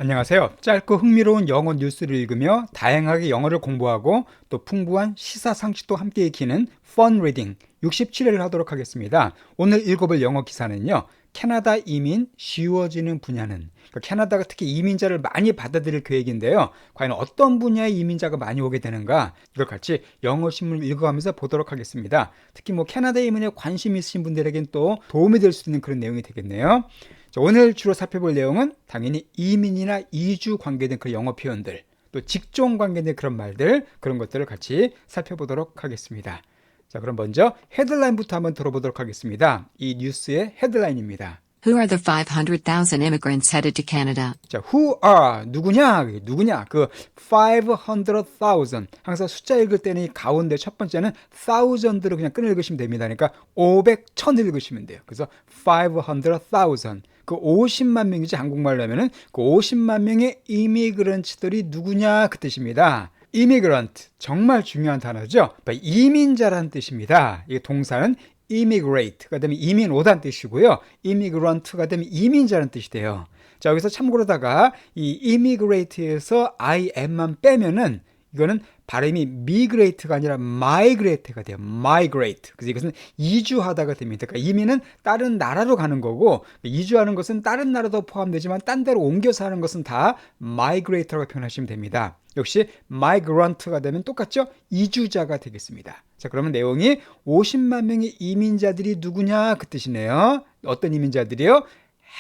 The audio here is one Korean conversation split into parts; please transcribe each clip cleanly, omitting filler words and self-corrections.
안녕하세요. 짧고 흥미로운 영어 뉴스를 읽으며 다양하게 영어를 공부하고 또 풍부한 시사 상식도 함께 익히는 Fun Reading 67회를 하도록 하겠습니다. 오늘 읽어볼 영어 기사는요. 캐나다 이민 쉬워지는 분야는, 그러니까 캐나다가 특히 이민자를 많이 받아들일 계획인데요. 과연 어떤 분야의 이민자가 많이 오게 되는가, 이걸 같이 영어 신문을 읽어가면서 보도록 하겠습니다. 특히 캐나다 이민에 관심 있으신 분들에겐 또 도움이 될 수 있는 그런 내용이 되겠네요. 자, 오늘 주로 살펴볼 내용은 당연히 이민이나 이주 관계된 그 영어 표현들, 또 직종 관계된 그런 말들, 그런 것들을 같이 살펴보도록 하겠습니다. 자, 그럼 먼저 헤드라인부터 한번 들어보도록 하겠습니다. 이 뉴스의 헤드라인입니다. Who are the 500,000 immigrants headed to Canada? 자, who are, 누구냐, 그 500,000, 항상 숫자 읽을 때는 이 가운데 첫 번째는 thousand로 그냥 끊어 읽으시면 됩니다. 그러니까 500, 1000 읽으시면 돼요. 그래서 500,000, 그 50만 명이지, 한국말로 하면은 그 50만 명의 이미그런트들이 누구냐, 그 뜻입니다. immigrant, 정말 중요한 단어죠. 이민자라는 뜻입니다. 이 동사는 immigrate가 되면 이민 오다는 뜻이고요. immigrant가 되면 이민자라는 뜻이 돼요. 자, 여기서 참고로다가 이 immigrate에서 im만 빼면은 이거는 발음이 migrate가 아니라 migrate가 돼요. migrate. 그래서 이것은 이주하다가 됩니다. 그러니까 이민은 다른 나라로 가는 거고, 이주하는 것은 다른 나라도 포함되지만 딴 데로 옮겨서 하는 것은 다 migrate라고 표현하시면 됩니다. 역시 migrant가 되면 똑같죠? 이주자가 되겠습니다. 자, 그러면 내용이 50만 명의 이민자들이 누구냐, 그 뜻이네요. 어떤 이민자들이요?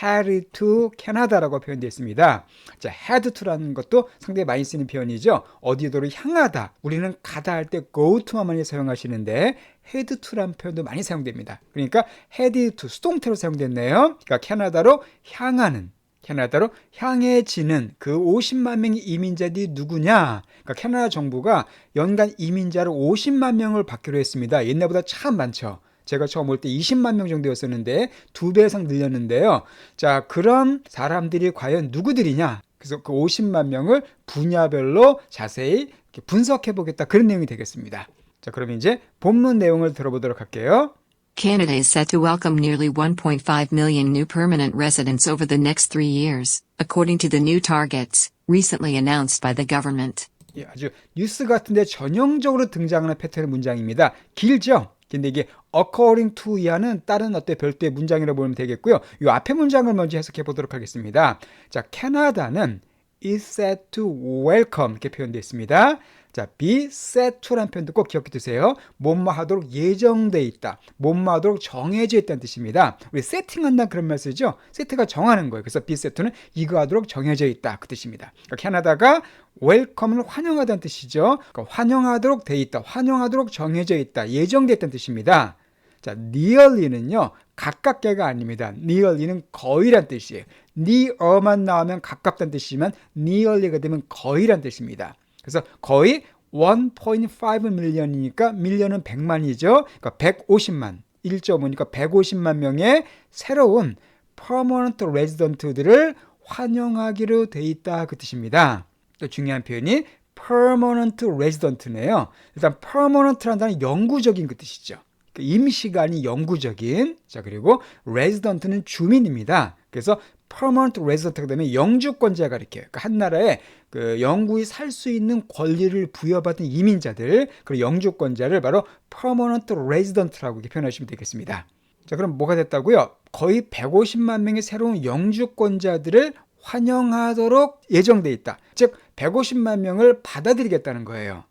head to Canada라고 표현되어 있습니다. 자, head to라는 것도 상당히 많이 쓰는 표현이죠. 어디로를 향하다. 우리는 가다 할 때 go to만 많이 사용하시는데 head to라는 표현도 많이 사용됩니다. 그러니까 head to, 수동태로 사용됐네요. 그러니까 캐나다로 향하는, 캐나다로 향해지는 그 50만 명의 이민자들이 누구냐? 그러니까 캐나다 정부가 연간 이민자를 50만 명을 받기로 했습니다. 옛날보다 참 많죠. 제가 처음 올 때 20만 명 정도였었는데 2배 이상 늘렸는데요. 자, 그런 사람들이 과연 누구들이냐? 그래서 그 50만 명을 분야별로 자세히 분석해 보겠다, 그런 내용이 되겠습니다. 자, 그럼 이제 본문 내용을 들어보도록 할게요. Canada is set to welcome nearly 1.5 million new permanent residents over the next 3 years, according to the new targets recently announced by the government. 예, 아주 뉴스 같은데 전형적으로 등장하는 패턴의 문장입니다. 길죠? 근데 이게 according to 이하는 다른 어떤 별도의 문장이라고 보면 되겠고요. 이 앞에 문장을 먼저 해석해 보도록 하겠습니다. 자, 캐나다는 is set to welcome, 이렇게 표현되어 있습니다. 자, be set to라는 표현도 꼭 기억해 두세요. 뭐뭐 하도록 예정돼 있다, 뭐뭐 하도록 정해져 있다는 뜻입니다. 우리 세팅한다는 그런 말 쓰죠. 세트가 정하는 거예요. 그래서 be set to는 이거 하도록 정해져 있다, 그 뜻입니다. 그러니까 캐나다가 웰컴을 환영하다는 뜻이죠. 그러니까 환영하도록 돼 있다, 환영하도록 정해져 있다, 예정돼 있다는 뜻입니다. 자, nearly는요, 가깝게가 아닙니다. nearly는 거의란 뜻이에요. near만 나오면 가깝다는 뜻이지만 nearly가 되면 거의란 뜻입니다. 그래서 거의 1.5 밀리언이니까 밀리언은 100만이죠. 그러니까 150만, 1.5니까 150만 명의 새로운 permanent resident들을 환영하기로 돼 있다, 그 뜻입니다. 또 중요한 표현이 permanent resident네요. 일단 permanent라는 단어는 영구적인 그 뜻이죠. 임시가 아닌 영구적인. 자, 그리고 resident는 주민입니다. 그래서 permanent resident가 되면 영주권자가 이렇게, 그러니까 한 나라에 그 영구히 살 수 있는 권리를 부여받은 이민자들, 그리고 영주권자를 바로 permanent resident라고 이렇게 표현하시면 되겠습니다. 자, 그럼 뭐가 됐다고요? 거의 150만 명의 새로운 영주권자들을 환영하도록 예정돼 있다. 즉 150만 명을 받아들이겠다는 거예요.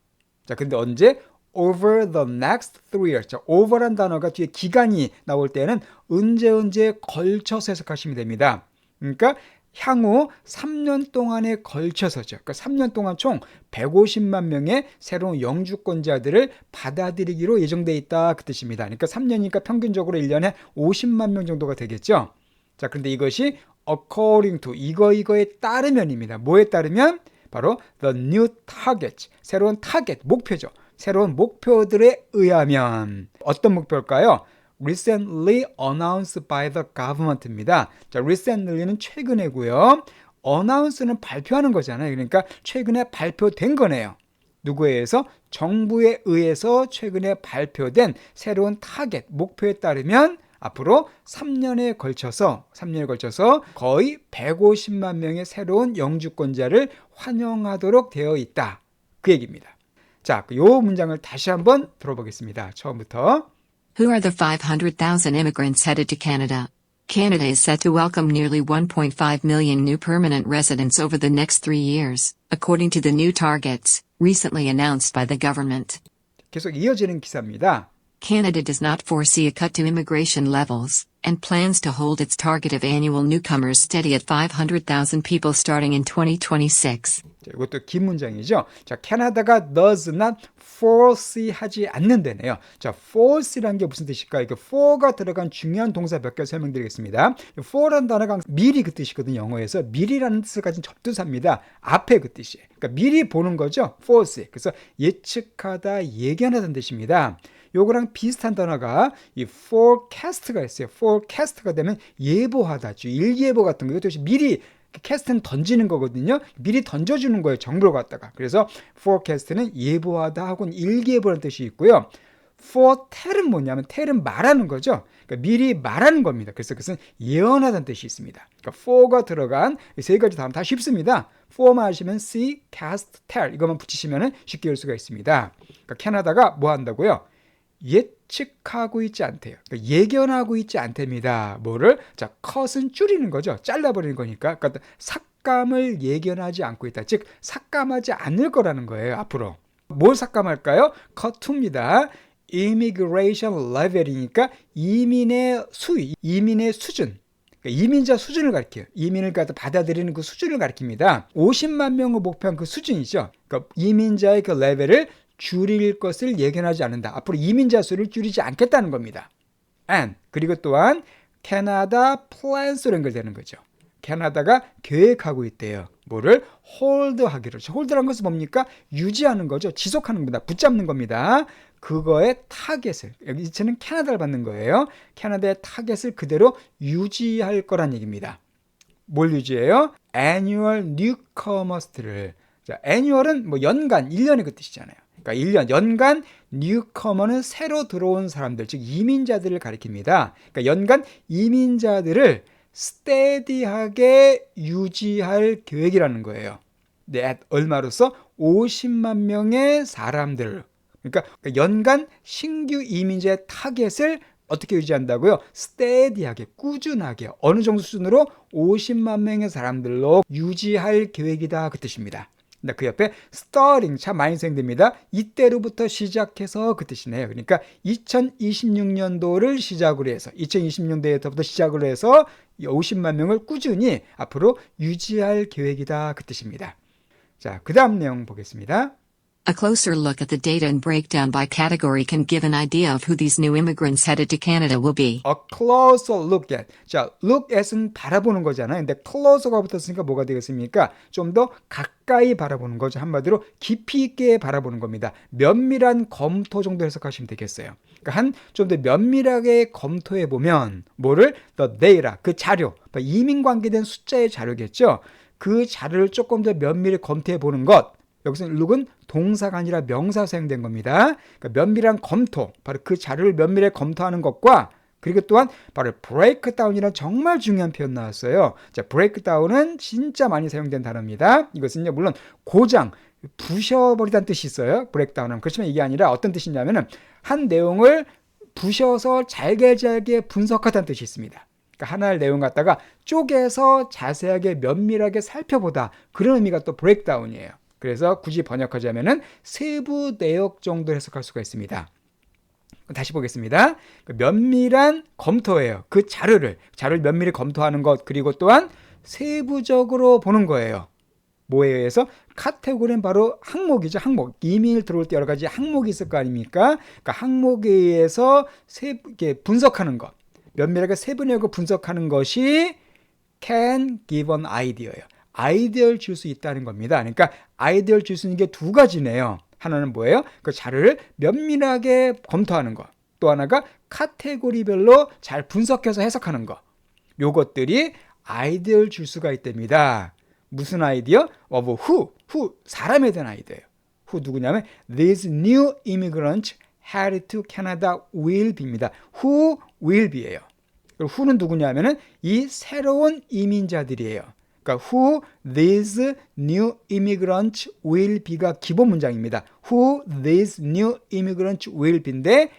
자, 근데 언제? over the next 3 years. 자, over란 단어가 뒤에 기간이 나올 때는 언제 걸쳐서 해석하시면 됩니다. 그러니까 향후 3년 동안에 걸쳐서죠. 그러니까 3년 동안 총 150만 명의 새로운 영주권자들을 받아들이기로 예정돼 있다, 그 뜻입니다. 그러니까 3년이니까 평균적으로 1년에 50만 명 정도가 되겠죠. 자, 그런데 이것이 according to, 이거에 따르면입니다. 뭐에 따르면? 바로 the new target, 새로운 타겟, 목표죠. 새로운 목표들에 의하면. 어떤 목표일까요? recently announced by the government입니다. 자, recently는 최근에고요. announce는 발표하는 거잖아요. 그러니까 최근에 발표된 거네요. 누구에 의해서? 정부에 의해서 최근에 발표된 새로운 타겟, 목표에 따르면 앞으로 3년에 걸쳐서 거의 150만 명의 새로운 영주권자를 환영하도록 되어 있다. 그 얘기입니다. 자, 이 문장을 다시 한번 들어보겠습니다. 처음부터. Who are the 500,000 immigrants headed to Canada? Canada is set to welcome nearly 1.5 million new permanent residents over the next 3 years, according to the new targets, recently announced by the government. 계속 이어지는 기사입니다. Canada does not foresee a cut to immigration levels, and plans to hold its target of annual newcomers steady at 500,000 people starting in 2026. 자, 이것도 긴 문장이죠. 자, 캐나다가 does not foresee 하지 않는다네요. 자, foresee란 게 무슨 뜻일까요? 이거 for가 들어간 중요한 동사 몇 개 설명드리겠습니다. for란 단어가 미리 그 뜻이거든요. 영어에서 미리라는 뜻을 가진 접두사입니다. 앞에 그 뜻이에요. 그러니까 미리 보는 거죠. foresee. 그래서 예측하다, 예견하다는 뜻입니다. 요거랑 비슷한 단어가 이 forecast가 있어요. forecast가 되면 예보하다죠. 일기예보 같은 거. 이것도 미리 캐스트는 던지는 거거든요. 미리 던져주는 거예요. 정보를 갖다가. 그래서 forecast는 예보하다 하고는 일기예보라는 뜻이 있고요. foretell은 뭐냐면 tell은 말하는 거죠. 그러니까 미리 말하는 겁니다. 그래서 그것은 예언하다는 뜻이 있습니다. 그러니까 for가 들어간 세 가지 단어 다 쉽습니다. for만 하시면 see, cast, tell 이것만 붙이시면 쉽게 할 수가 있습니다. 그러니까 캐나다가 뭐 한다고요? 예측하고 있지 않대요. 그러니까 예견하고 있지 않답니다. 뭐를? 자, 컷은 줄이는 거죠. 잘라버리는 거니까. 그러니까 삭감을 예견하지 않고 있다. 즉, 삭감하지 않을 거라는 거예요. 앞으로. 뭘 삭감할까요? cut 2입니다. immigration level이니까 이민의 수위, 이민의 수준. 그러니까 이민자 수준을 가리켜요. 이민을 받아들이는 그 수준을 가리킵니다. 50만 명을 목표한 그 수준이죠. 그러니까 이민자의 그 레벨을 줄일 것을 예견하지 않는다. 앞으로 이민자 수를 줄이지 않겠다는 겁니다. And 그리고 또한 캐나다 플랜스로 연결되는 거죠. 캐나다가 계획하고 있대요. 뭐를? 홀드하기로. 홀드란 것은 뭡니까? 유지하는 거죠. 지속하는 겁니다. 붙잡는 겁니다. 그거의 타겟을, 여기 이체는 캐나다를 받는 거예요. 캐나다의 타겟을 그대로 유지할 거란 얘기입니다. 뭘 유지해요? annual newcomers를. 자, annual은 뭐 연간, 1년의 그 뜻이잖아요. 그러니까 1년, 연간 뉴커머는 새로 들어온 사람들, 즉 이민자들을 가리킵니다. 그러니까 연간 이민자들을 스테디하게 유지할 계획이라는 거예요. 네, 얼마로서? 50만 명의 사람들. 그러니까 연간 신규 이민자의 타겟을 어떻게 유지한다고요? 스테디하게, 꾸준하게, 어느 정도 수준으로 50만 명의 사람들로 유지할 계획이다. 그 뜻입니다. 그 옆에 starting 참 많이 사용됩니다. 이때로부터 시작해서 그 뜻이네요. 그러니까 2026년도를 시작으로 해서 2020년도부터 시작으로 해서 50만 명을 꾸준히 앞으로 유지할 계획이다. 그 뜻입니다. 자, 그 다음 내용 보겠습니다. A closer look at the data and breakdown by category can give an idea of who these new immigrants headed to Canada will be. A closer look at. 자, look at은 바라보는 거잖아요. 근데 closer가 붙었으니까 뭐가 되겠습니까? 좀 더 가까이 바라보는 거죠. 한마디로 깊이 있게 바라보는 겁니다. 면밀한 검토 정도 해석하시면 되겠어요. 그러니까 좀 더 면밀하게 검토해 보면 뭐를? The data, 그 자료, 이민 관계된 숫자의 자료겠죠. 그 자료를 조금 더 면밀히 검토해 보는 것. 여기서 look은 동사가 아니라 명사 사용된 겁니다. 그러니까 면밀한 검토, 바로 그 자료를 면밀하게 검토하는 것과 그리고 또한 바로 breakdown이라는 정말 중요한 표현 나왔어요. 자, breakdown은 진짜 많이 사용된 단어입니다. 이것은요, 물론 고장, 부셔버리다는 뜻이 있어요. breakdown은. 그렇지만 이게 아니라 어떤 뜻이냐면은 한 내용을 부셔서 잘게 분석하다는 뜻이 있습니다. 그러니까 하나의 내용 갖다가 쪼개서 자세하게 면밀하게 살펴보다. 그런 의미가 또 breakdown이에요. 그래서 굳이 번역하자면은 세부 내역 정도 해석할 수가 있습니다. 다시 보겠습니다. 면밀한 검토예요. 그 자료를 면밀히 검토하는 것, 그리고 또한 세부적으로 보는 거예요. 뭐에 의해서? 카테고리는 바로 항목이죠. 항목. 이민을 들어올 때 여러 가지 항목이 있을 거 아닙니까? 그러니까 항목에 의해서 분석하는 것. 면밀하게 세부내고 분석하는 것이 can give an idea예요. 아이디어를 줄 수 있다는 겁니다. 그러니까 아이디어를 줄 수 있는 게 두 가지네요. 하나는 뭐예요? 그 자료를 면밀하게 검토하는 것. 또 하나가 카테고리별로 잘 분석해서 해석하는 것. 요것들이 아이디어를 줄 수가 있답니다. 무슨 아이디어? of who 사람에 대한 아이디어예요. who 누구냐면 these new immigrants head to Canada will be입니다. who will be예요. 그리고 who는 누구냐면은 이 새로운 이민자들이에요. 그러니까 who these new immigrants will be가 기본 문장입니다. who these new immigrants will be인데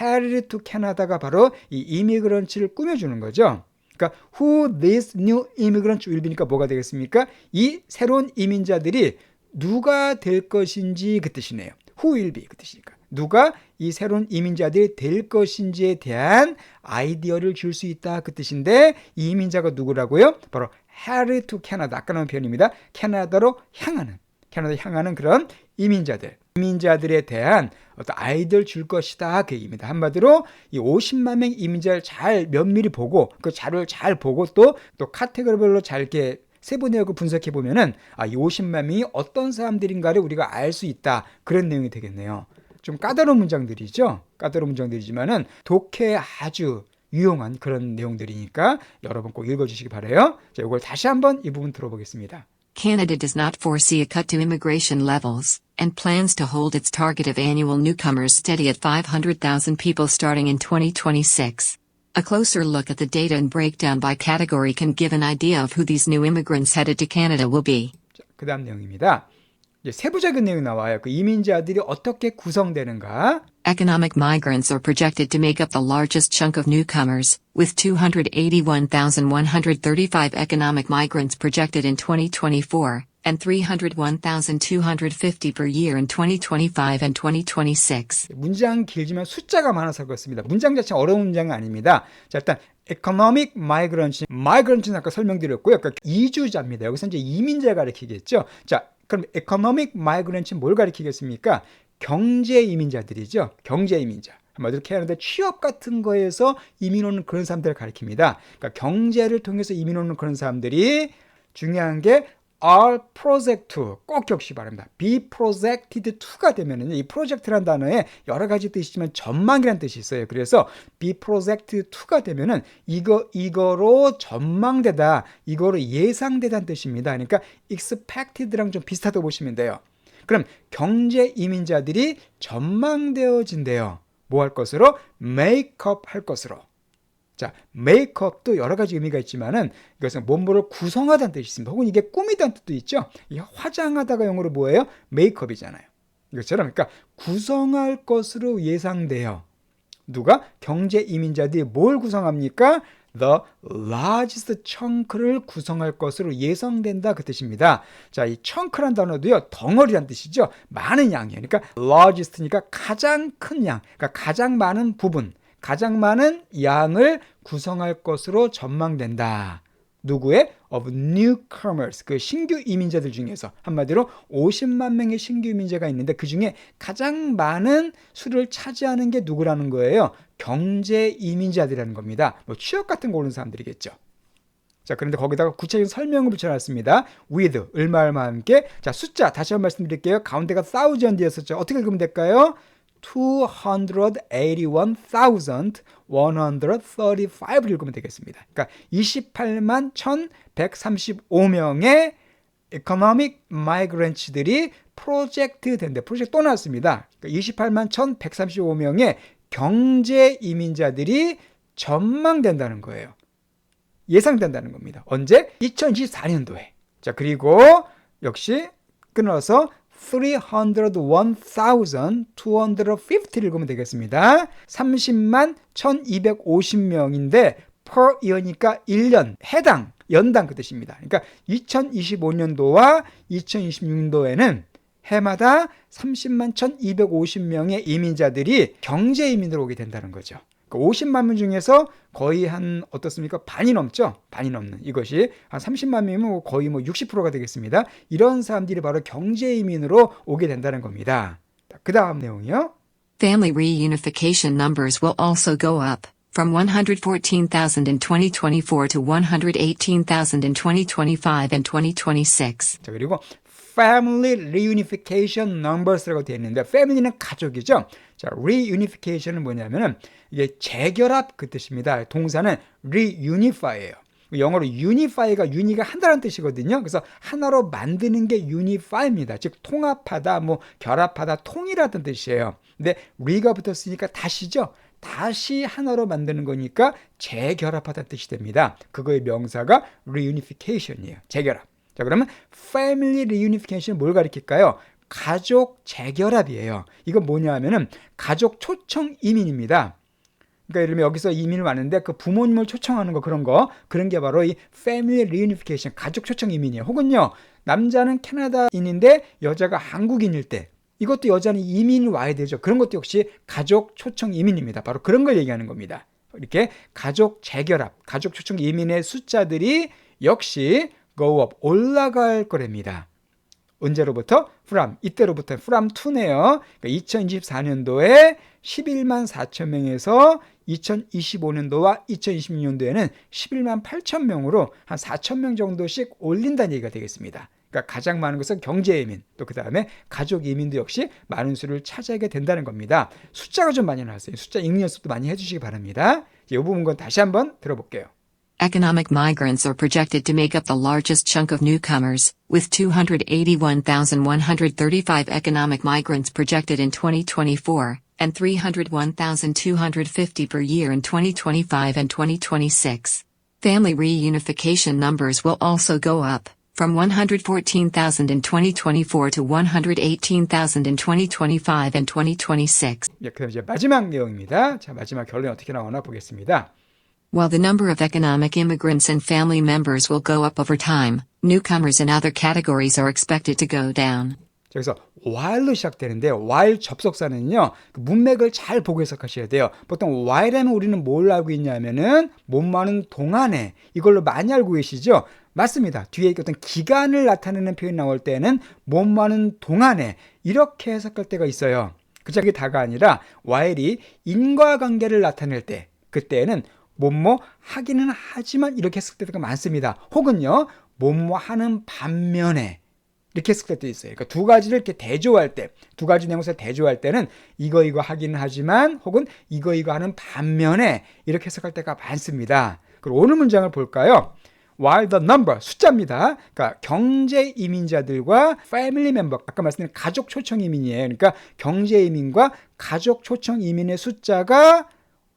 headed to Canada가 바로 이 이미그런츠를 꾸며주는 거죠. 그러니까 who these new immigrants will be니까 뭐가 되겠습니까? 이 새로운 이민자들이 누가 될 것인지 그 뜻이네요. who will be 그 뜻이니까. 누가 이 새로운 이민자들이 될 것인지에 대한 아이디어를 줄 수 있다 그 뜻인데 이 이민자가 누구라고요? 바로 headed to Canada. 아까 나온 표현입니다. 캐나다로 향하는 그런 이민자들에 대한 어떤 아이디어를 줄 것이다 그 얘기입니다. 한마디로 이 50만 명 이민자를 잘 면밀히 보고 그 자료를 잘 보고 또 카테고리별로 잘 이렇게 세분화하고 분석해 보면은 이 50만 명이 어떤 사람들인가를 우리가 알 수 있다 그런 내용이 되겠네요. 좀 까다로운 문장들이죠. 까다로운 문장들이지만은 독해에 아주 유용한 그런 내용들이니까 여러분 꼭 읽어주시기 바라요. 자, 이걸 다시 한번 이 부분 들어보겠습니다. Canada does not foresee a cut to immigration levels, and plans to hold its target of annual newcomers steady at 500,000 people starting in 2026. A closer look at the data and breakdown by category can give an idea of who these new immigrants headed to Canada will be. 그 다음 내용입니다. 이제 세부적인 내용이 나와요. 그 이민자들이 어떻게 구성되는가? Economic migrants are projected to make up the largest chunk of newcomers, with 281,135 economic migrants projected in 2024, and 301,250 per year in 2025 and 2026. 문장 길지만 숫자가 많아서 그렇습니다. 문장 자체는 어려운 문장은 아닙니다. 자, 일단 economic migrant는 아까 설명드렸고요. 그러니까 이주자입니다. 여기서 이제 이민자 가리키겠죠. 자, 그럼 economic migrant는 뭘 가리키겠습니까? 경제 이민자들이죠. 경제 이민자. 한마디로 캐나다 취업 같은 거에서 이민 오는 그런 사람들을 가리킵니다. 그러니까 경제를 통해서 이민 오는 그런 사람들이 중요한 게 are project to 꼭 기억하시기 바랍니다. be projected to가 되면은 이 project라는 단어에 여러 가지 뜻이지만 전망이라는 뜻이 있어요. 그래서 be projected to가 되면은 이거로 전망되다, 이거로 예상되다는 뜻입니다. 그러니까 expected랑 좀 비슷하다고 보시면 돼요. 그럼 경제 이민자들이 전망되어진대요. 뭐 할 것으로? make up 할 것으로. 자, make up도 여러 가지 의미가 있지만은 이것은 뭔가를 구성하다는 뜻이 있습니다. 혹은 이게 꾸미다는 뜻도 있죠. 이 화장하다가 영어로 뭐예요? make up이잖아요. 이것처럼 그러니까 구성할 것으로 예상돼요. 누가? 경제 이민자들이 뭘 구성합니까? The largest chunk를 구성할 것으로 예상된다 그 뜻입니다. 자, 이 chunk란 단어도요 덩어리란 뜻이죠. 많은 양이에요. 그러니까 largest니까 가장 큰 양, 그러니까 가장 많은 부분, 가장 많은 양을 구성할 것으로 전망된다. 누구의? of newcomers, 그 신규 이민자들 중에서 한마디로 50만 명의 신규 이민자가 있는데 그 중에 가장 많은 수를 차지하는 게 누구라는 거예요? 경제 이민자들이라는 겁니다. 뭐 취업 같은 거 오는 사람들이겠죠. 자, 그런데 거기다가 구체적인 설명을 붙여놨습니다. with, 얼마와 함께. 자, 숫자 다시 한번 말씀드릴게요. 가운데가 thousand이었었죠. 어떻게 읽으면 될까요? 281,135를 읽으면 되겠습니다. 그러니까 28만 1,135명의 economic migrants들이 프로젝트 된대. 프로젝트 또 나왔습니다. 그러니까 28만 1,135명의 경제 이민자들이 전망된다는 거예요. 예상된다는 겁니다. 언제? 2024년도에. 자, 그리고 역시 끊어서 301,250를 읽으면 되겠습니다. 30만 1,250명인데 per year니까 1년, 해당, 연당 그 뜻입니다. 그러니까 2025년도와 2026년도에는 해마다 30만 1,250명의 이민자들이 경제 이민으로 오게 된다는 거죠. 50만 명 중에서 거의 한 어떻습니까? 반이 넘죠? 반이 넘는 이것이 한 30만 명이면 거의 60%가 되겠습니다. 이런 사람들이 바로 경제 이민으로 오게 된다는 겁니다. 그 다음 내용이요. Family reunification numbers will also go up, from 114,000 in 2024 to 118,000 in 2025 and 2026. 자, 그리고 family reunification numbers라고 되어 있는데 family는 가족이죠. 자, reunification은 뭐냐면은 이게 재결합 그 뜻입니다. 동사는 reunify예요. 영어로 unify가 uni가 하나라는 뜻이거든요. 그래서 하나로 만드는 게 unify입니다. 즉 통합하다, 뭐 결합하다, 통일하다는 뜻이에요. 근데 re가 붙었으니까 다시죠. 다시 하나로 만드는 거니까 재결합하다는 뜻이 됩니다. 그거의 명사가 reunification이에요. 재결합. 자, 그러면 family reunification 뭘 가리킬까요? 가족 재결합이에요. 이건 뭐냐 하면은 가족 초청 이민입니다. 그러니까 예를 들면 여기서 이민을 왔는데 그 부모님을 초청하는 거 그런 게 바로 이 family reunification, 가족 초청 이민이에요. 혹은요, 남자는 캐나다인인데 여자가 한국인일 때 이것도 여자는 이민을 와야 되죠. 그런 것도 역시 가족 초청 이민입니다. 바로 그런 걸 얘기하는 겁니다. 이렇게 가족 재결합, 가족 초청 이민의 숫자들이 역시 go up, 올라갈 거랍니다. 언제로부터? from, 이때로부터 from to네요. 그러니까 2024년도에 11만 4천 명에서 2025년도와 2026년도에는 11만 8천 명으로 한 4천 명 정도씩 올린다는 얘기가 되겠습니다. 그러니까 가장 많은 것은 경제 이민, 또 그 다음에 가족 이민도 역시 많은 수를 차지하게 된다는 겁니다. 숫자가 좀 많이 나왔어요. 숫자 읽는 연습도 많이 해주시기 바랍니다. 이 부분 건 다시 한번 들어볼게요. Economic migrants are projected to make up the largest chunk of newcomers, with 281,135 economic migrants projected in 2024, and 301,250 per year in 2025 and 2026. Family reunification numbers will also go up, from 114,000 in 2024 to 118,000 in 2025 and 2026. 그럼 이제 마지막 내용입니다. 자, 마지막 결론이 어떻게 나오나 보겠습니다. While the number of economic immigrants and family members will go up over time, newcomers in other categories are expected to go down. 여기서 while로 시작되는데요. while 접속사는요, 그 문맥을 잘 보고 해석하셔야 돼요. 보통 while하면 우리는 뭘 알고 있냐면은 뭐뭐하는 동안에, 이걸로 많이 알고 계시죠? 맞습니다. 뒤에 어떤 기간을 나타내는 표현 나올 때는 뭐뭐하는 동안에 이렇게 해석할 때가 있어요. 그게 다가 아니라 while이 인과관계를 나타낼 때, 그때는 뭐뭐 하기는 하지만 이렇게 해석될 때가 많습니다. 혹은요, 뭐뭐 하는 반면에 이렇게 해석될 때 있어요. 그러니까 두 가지를 이렇게 대조할 때, 두 가지 내용에서 대조할 때는 이거 하기는 하지만 혹은 이거 하는 반면에 이렇게 해석할 때가 많습니다. 그리고 오늘 문장을 볼까요? While the number, 숫자입니다. 그러니까 경제 이민자들과 family member, 아까 말씀드린 가족 초청 이민이에요. 그러니까 경제 이민과 가족 초청 이민의 숫자가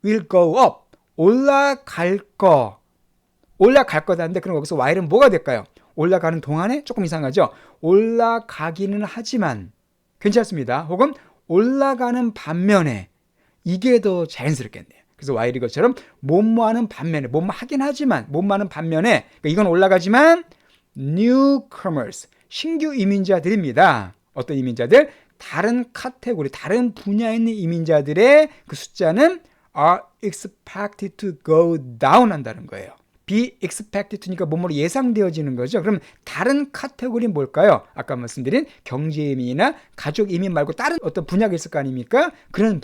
will go up, 올라갈 거다는데, 그럼 여기서 while은 뭐가 될까요? 올라가는 동안에 조금 이상하죠? 올라가기는 하지만 괜찮습니다. 혹은 올라가는 반면에, 이게 더 자연스럽겠네요. 그래서 while 이것처럼 뭐뭐하는 반면에, 뭐뭐 하긴 하지만 뭐뭐하는 반면에, 그러니까 이건 올라가지만 newcomers, 신규 이민자들입니다. 어떤 이민자들? 다른 카테고리, 다른 분야에 있는 이민자들의 그 숫자는 are expected to go down 한다는 거예요. be expected to니까 뭐뭐로 예상되어지는 거죠. 그럼 다른 카테고리는 뭘까요? 아까 말씀드린 경제이민이나 가족이민 말고 다른 어떤 분야가 있을 거 아닙니까? 그런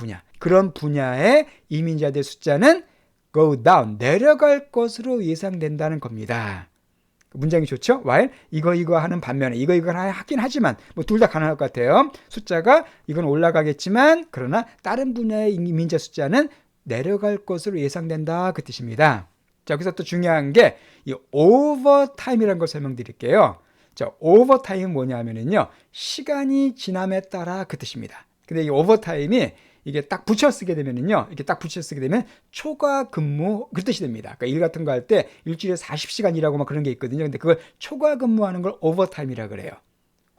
분야의 이민자들 숫자는 go down, 내려갈 것으로 예상된다는 겁니다. 문장이 좋죠? while 이거 하는 반면에 이거 하긴 하지만 뭐 둘 다 가능할 것 같아요. 숫자가 이건 올라가겠지만 그러나 다른 분야의 이민자 숫자는 내려갈 것으로 예상된다, 그 뜻입니다. 자, 여기서 또 중요한 게 이 overtime이라는 걸 설명드릴게요. 자, overtime은 뭐냐면요, 시간이 지남에 따라, 그 뜻입니다. 근데 이 overtime이 이게 딱 붙여 쓰게 되면은요, 이렇게 딱 붙여 쓰게 되면 초과 근무, 그 뜻이 됩니다. 그러니까 일 같은 거 할 때 일주일에 40시간 일하고 막 그런 게 있거든요. 근데 그걸 초과 근무하는 걸 overtime이라 그래요.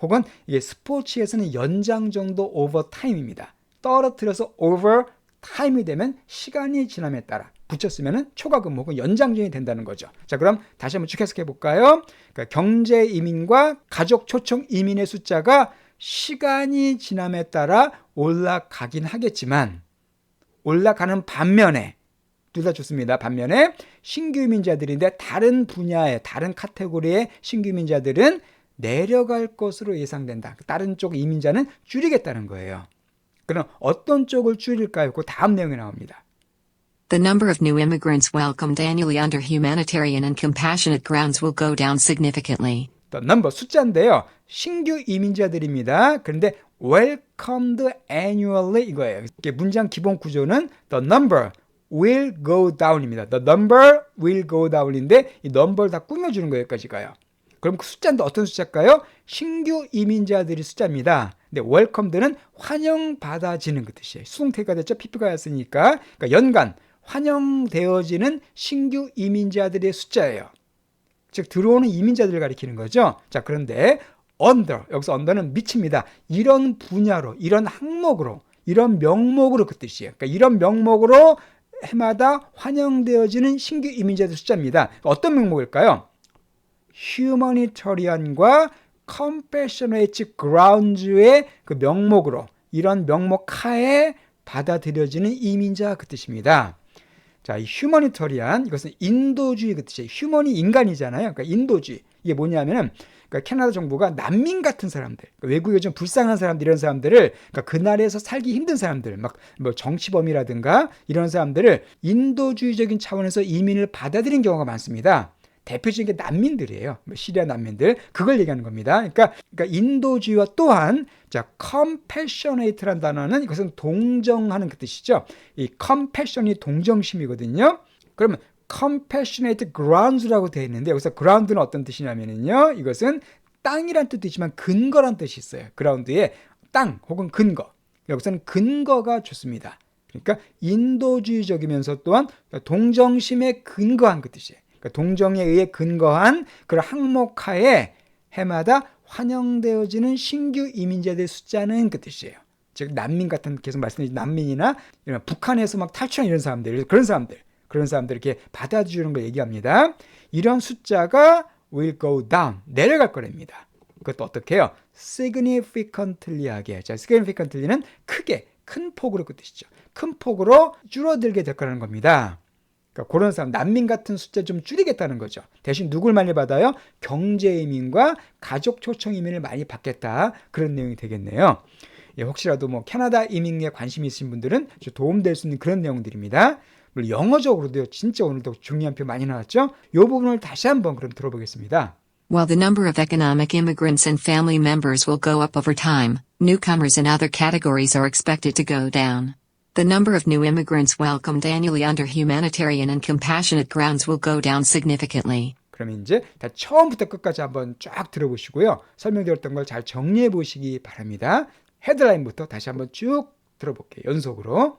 혹은 이게 스포츠에서는 연장 정도 overtime입니다. 떨어뜨려서 overtime이 되면 시간이 지남에 따라, 붙였으면 초과 근무 혹은 연장전이 된다는 거죠. 자, 그럼 다시 한번 쭉 해석해 볼까요? 그러니까 경제 이민과 가족 초청 이민의 숫자가 시간이 지남에 따라 올라가긴 하겠지만, 올라가는 반면에, 둘 다 좋습니다. 반면에 신규 이민자들인데 다른 분야의, 다른 카테고리의 신규 이민자들은 내려갈 것으로 예상된다. 다른 쪽 이민자는 줄이겠다는 거예요. 그럼 어떤 쪽을 줄일까요? 그 다음 내용에 나옵니다. The number of new immigrants welcomed annually under humanitarian and compassionate grounds will go down significantly. The number, 숫자인데요. 신규 이민자들입니다. 그런데 welcomed annually 이거예요. 문장 기본 구조는 the number, will go down입니다. The number will go down인데 이 number 다 꾸며주는 거예요. 여기까지 가요. 그럼 그 숫자는 어떤 숫자일까요? 신규 이민자들의 숫자입니다. 근데 welcome드는 환영받아지는 그 뜻이에요. 수동태가 됐죠. pp가 였으니까. 그러니까 연간 환영되어지는 신규 이민자들의 숫자예요. 즉 들어오는 이민자들을 가리키는 거죠. 자, 그런데 under, 여기서 under는 밑입니다. 이런 분야로, 이런 항목으로, 이런 명목으로 그 뜻이에요. 그러니까 이런 명목으로 해마다 환영되어지는 신규 이민자들 숫자입니다. 어떤 명목일까요? humanitarian과 compassionate grounds의 그 명목으로, 이런 명목 하에 받아들여지는 이민자 그 뜻입니다. 자, 이 humanitarian, 이것은 인도주의 그 뜻이에요. human이 인간이잖아요. 그러니까 인도주의. 이게 뭐냐면은, 그러니까 캐나다 정부가 난민 같은 사람들, 그러니까 외국에 좀 불쌍한 사람들, 이런 사람들을, 그러니까 그 나라에서 살기 힘든 사람들, 막 뭐 정치범이라든가 이런 사람들을 인도주의적인 차원에서 이민을 받아들인 경우가 많습니다. 대표적인 게 난민들이에요. 시리아 난민들. 그걸 얘기하는 겁니다. 그러니까 인도주의와 또한, 자, compassionate라는 단어는 이것은 동정하는 그 뜻이죠. 이 compassion이 동정심이거든요. 그러면 compassionate grounds라고 되어 있는데, 여기서 ground는 어떤 뜻이냐면요. 이것은 땅이란 뜻도 있지만 근거란 뜻이 있어요. ground에 땅 혹은 근거. 여기서는 근거가 좋습니다. 그러니까 인도주의적이면서 또한 동정심에 근거한 그 뜻이에요. 동정에 의해 근거한 그런 항목하에 해마다 환영되어지는 신규 이민자들의 숫자는 그 뜻이에요. 즉 난민 같은, 계속 말씀드린 난민이나 이런 북한에서 막 탈출한 이런 사람들, 그런 사람들 이렇게 받아주는 걸 얘기합니다. 이런 숫자가 will go down, 내려갈 거랍니다. 그것도 어떻게 해요? significantly 하게. 자, significantly는 크게, 큰 폭으로 그 뜻이죠. 큰 폭으로 줄어들게 될 거라는 겁니다. 그러니까 그런 사람, 난민 같은 숫자 좀 줄이겠다는 거죠. 대신 누굴 많이 받아요? 경제 이민과 가족 초청 이민을 많이 받겠다. 그런 내용이 되겠네요. 예, 혹시라도 뭐 캐나다 이민에 관심이 있으신 분들은 도움될 수 있는 그런 내용들입니다. 물론 영어적으로도 진짜 오늘도 중요한 표 많이 나왔죠. 이 부분을 다시 한번 그럼 들어보겠습니다. While the number of economic immigrants and family members will go up over time, newcomers in other categories are expected to go down. The number of new immigrants welcomed annually under humanitarian and compassionate grounds will go down significantly. 그럼 이제 다 처음부터 끝까지 한번 쫙 들어보시고요. 설명드렸던 걸 잘 정리해 보시기 바랍니다. 헤드라인부터 다시 한번 쭉 들어볼게요. 연속으로.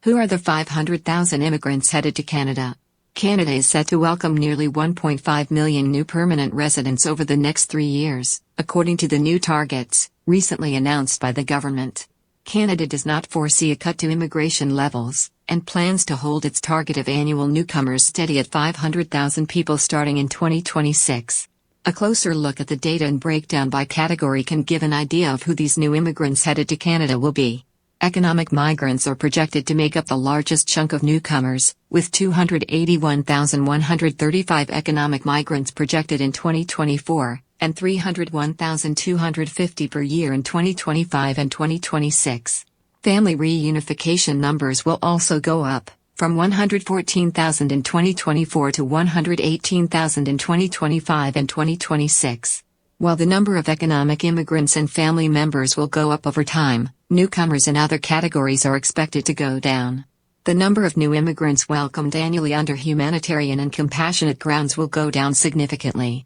Who are the 500,000 immigrants headed to Canada? Canada is set to welcome nearly 1.5 million new permanent residents over the next 3 years, according to the new targets, recently announced by the government. Canada does not foresee a cut to immigration levels, and plans to hold its target of annual newcomers steady at 500,000 people starting in 2026. A closer look at the data and breakdown by category can give an idea of who these new immigrants headed to Canada will be. Economic migrants are projected to make up the largest chunk of newcomers, with 281,135 economic migrants projected in 2024, and 301,250 per year in 2025 and 2026. Family reunification numbers will also go up, from 114,000 in 2024 to 118,000 in 2025 and 2026. While the number of economic immigrants and family members will go up over time, newcomers in other categories are expected to go down. The number of new immigrants welcomed annually under humanitarian and compassionate grounds will go down significantly.